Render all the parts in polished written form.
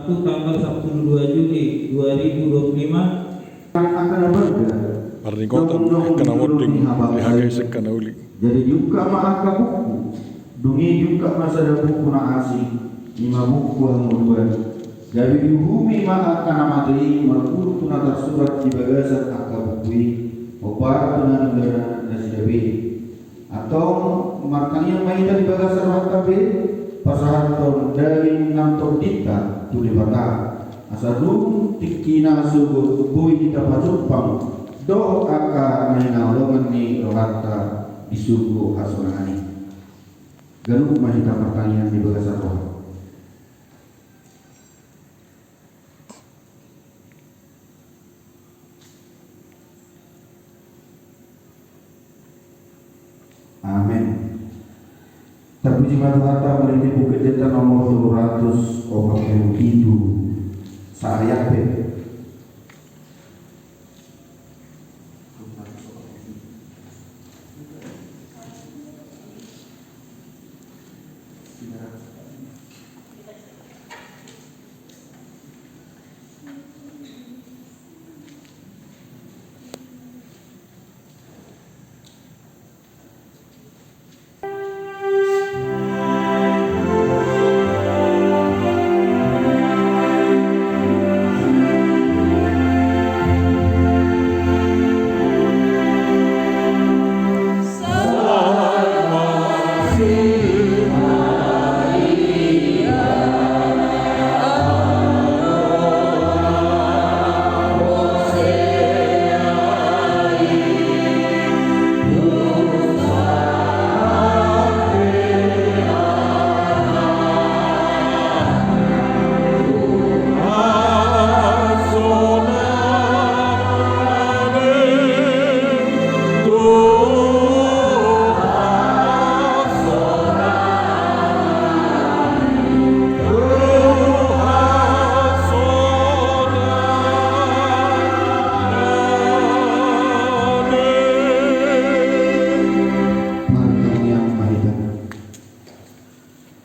Sabtu tanggal 2 Juli 2025 akan berda Parnikotan kana wording lihagay sa kanauli. jadi juga maaka buku dungi juga masa ada buku na asing 5 buku ang muluan jadi di bumi maaka na materi malpuluh tuna tersurat di bagasan aka bukui obar tuna negara nasidabe atau markanya maida di bagasan wakabe pasahan tahun dari nanto dita tuli bata asadung tikina subuh bui kita pacupang do aka nainalongan ni rohata di suku hasonani ganuk mahita pertanyaan di bagasan roh. Amin. Terpuji Tuhan meliti bukit jeta nomor 200 itu saya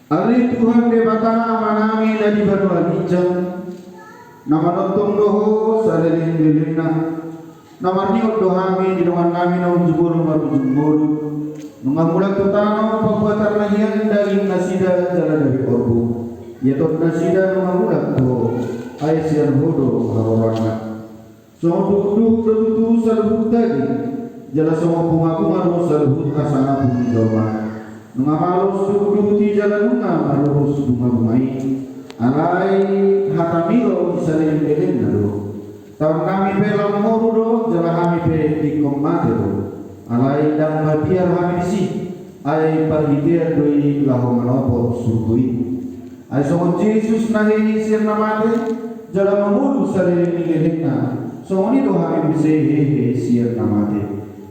Ari Tuhan debata manami dari banua hijau nama nonton doho salelin lilina nama niot dohami di rumah kami na unjuburu marujuburu mengamulat tutano pembuatan lahian dari nasida jalan dari orbu yatot nasida mengamulat doho aisyar hodo hawarana soal duduk tertutu salbut tadi jala semua bunga-bunga doho salbut asana bumi joma mengamalus duduk di jalan mengamalus bunga-bungai alai hatamilo disalin belen nado tahun kami belam morudo jala kami be tikom matero alai dan babiar kami disi ai parhidia doi lahu manopo surgui ai songon Jesus nahi sirna mate jala mamuru salin belen songoni do kami bise hehe sirna mate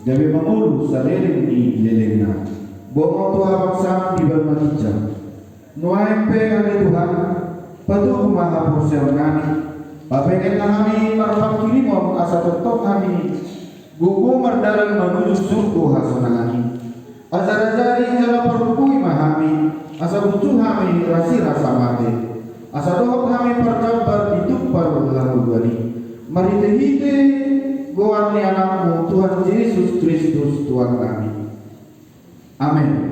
gabe mamuru salin belen bohong Tuhan baksa di bermati jam. Nuaimpe kami Tuhan, patuh maha proses kami. Bapengen kami marfak kirimon asa tetap kami. Gugu merdalan menuju surga hasana kami. Asa rajari jala perkui mahami. Asa butuh kami rasi rasa mati. Asa dohok kami perjabar hidup paru lalu bari. Mari tehite goan ni anakmu Tuhan Yesus Kristus Tuhan kami. Amin.